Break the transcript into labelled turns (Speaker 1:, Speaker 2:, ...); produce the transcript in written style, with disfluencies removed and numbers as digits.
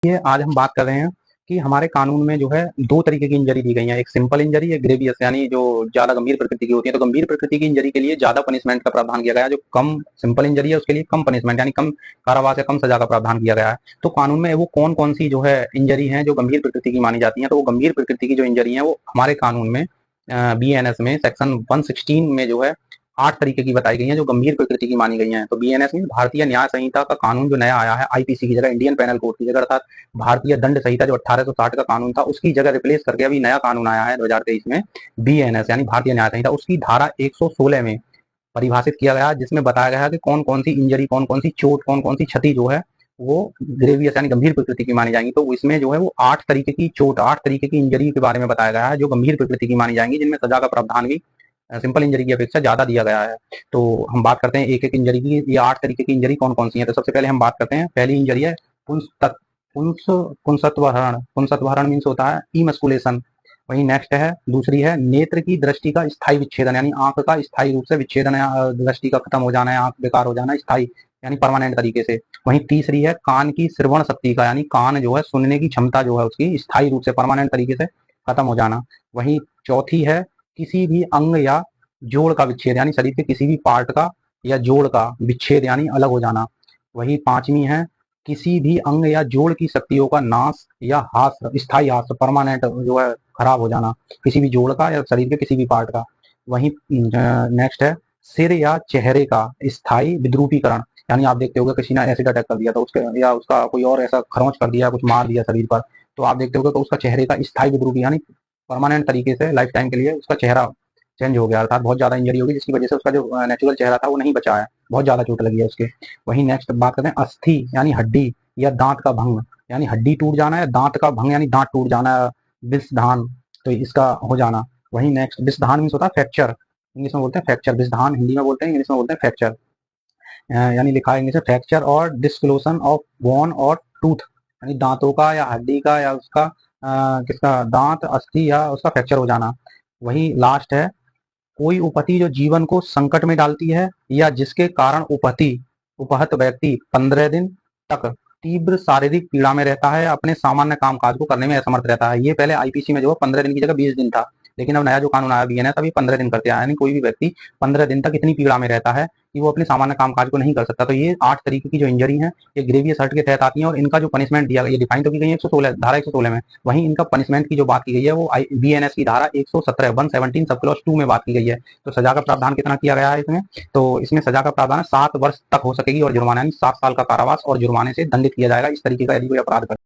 Speaker 1: ये आज हम बात कर रहे हैं कि हमारे कानून में जो है दो तरीके की इंजरी दी गई है, एक सिंपल इंजरी, एक ग्रेवियस, यानी जो ज्यादा गंभीर प्रकृति की होती है। तो गंभीर प्रकृति की इंजरी के लिए ज्यादा पनिशमेंट का प्रावधान किया गया है, जो कम सिंपल इंजरी है उसके लिए कम पनिशमेंट यानी कम कारावास या कम सजा का प्रावधान किया गया है। तो कानून में वो कौन कौन सी जो है इंजरी है जो गंभीर प्रकृति की मानी जाती है, तो वो गंभीर प्रकृति की जो इंजरी है वो हमारे कानून में BNS में सेक्शन 116 में जो है 8 तरीके की बताई गई हैं जो गंभीर प्रकृति की मानी गई हैं। तो BNS में भारतीय न्याय संहिता का कानून जो नया आया है, IPC की जगह, इंडियन पेनल कोड की जगह, अर्थात भारतीय दंड संहिता जो 1860 का कानून था उसकी जगह रिप्लेस करके अभी नया कानून आया है 2023 में, BNS यानी भारतीय न्याय संहिता। उसकी धारा 116 में परिभाषित किया गया है, जिसमें बताया गया है कि कौन कौन सी इंजरी, कौन कौन सी चोट, कौन कौन सी क्षति जो है वो ग्रेवियस यानी गंभीर प्रकृति की मानी जाएंगी। तो इसमें जो है वो 8 तरीके की चोट, 8 तरीके की इंजरी के बारे में बताया गया है जो गंभीर प्रकृति की मानी जाएंगी, जिनमें सजा का प्रावधान भी सिंपल इंजरी की अपेक्षा ज्यादा दिया गया है। तो हम बात करते हैं एक एक इंजरी की, ये 8 तरीके की इंजरी कौन कौन सी है। तो सबसे पहले हम बात करते हैं, पहली इंजरी है पुंसत्वहरण। पुंसत्वहरण मीन्स होता है इमस्कुलेशन। वही नेक्स्ट है, दूसरी है नेत्र की दृष्टि का स्थायी विच्छेदन, यानी आंख का स्थायी रूप से विच्छेदन, दृष्टि का खत्म हो जाना है, आंख बेकार हो जाना, स्थायी यानी परमानेंट तरीके से। वहीं तीसरी है कान की श्रवण शक्ति का, यानी कान जो है सुनने की क्षमता जो है उसकी स्थायी रूप से परमानेंट तरीके से खत्म हो जाना। वहीं चौथी है किसी भी अंग या जोड़ का विच्छेद, यानी शरीर के किसी भी पार्ट का या जोड़ का विच्छेद यानी अलग हो जाना। वही पांचवी है किसी भी अंग या जोड़ की शक्तियों का नाश या हास, स्थायी हास, परमानेंट जो है खराब हो जाना, किसी भी जोड़ का या शरीर के किसी भी पार्ट का। वहीं नेक्स्ट है सिर या चेहरे का स्थायी विद्रूपीकरण, यानी आप देखते होगे किसी ने एसिड अटैक कर दिया तो उसके या उसका कोई और ऐसा खरोंच कर दिया, कुछ मार दिया शरीर पर, तो आप देखते होगे तो उसका चेहरे का स्थायी विद्रूपी यानी परमानेंट तरीके से लाइफ टाइम के लिए उसका चेहरा चेंज हो गया, अर्थात बहुत ज्यादा इंजरी होगी जिसकी वजह से उसका जो नेचुरल चेहरा था वो नहीं बचा है, बहुत ज्यादा चोट लगी है उसके। वहीं नेक्स्ट बात करते हैं अस्थि यानी हड्डी या दांत का भंग, यानी हड्डी टूट जाना है, दांत का भंग यानी दांत टूट जाना, विषधान, तो इसका हो जाना। वहीं नेक्स्ट विषधान मीन्स होता है फ्रैक्चर, इंग्लिश में बोलते हैं फ्रैक्चर, विषधान हिंदी में बोलते हैं, इंग्लिश में बोलते हैं फ्रैक्चर, यानी लिखा है इंग्लिश में फ्रैक्चर और डिस्क्लोसन ऑफ बोन और टूथ, यानी दांतों का या हड्डी का या उसका किसका दांत, अस्थि या उसका फ्रैक्चर हो जाना। वही लास्ट है कोई उपति जो जीवन को संकट में डालती है या जिसके कारण उपहत व्यक्ति 15 दिन तक तीव्र शारीरिक पीड़ा में रहता है, अपने सामान्य कामकाज को करने में असमर्थ रहता है। ये पहले IPC में जो 15 दिन की जगह 20 दिन था, लेकिन अब नया जो कानून आया BNS अभी 15 दिन करते आया, यानी कोई भी व्यक्ति 15 दिन तक इतनी पीड़ा में रहता है कि वो अपने सामान्य कामकाज को नहीं कर सकता। तो ये 8 तरीके की जो इंजरी है ये ग्रेवियस हर्ट के तहत आती है और इनका जो पनिशमेंट दिया गया, ये डिफाइन तो की गई है 116 धारा 116 में, वहीं इनका पनिशमेंट की जो बात की गई है वो BNS की धारा 117 117 सब क्लॉज 2 में बात की गई है। तो सजा का प्रावधान कितना किया गया है इसमें, तो इसमें सजा का प्रावधान 7 वर्ष तक हो सकेगी और जुर्माना यानी 7 साल का कारावास और जुर्माने से दंडित किया जाएगा इस तरीके का यदि कोई अपराध कर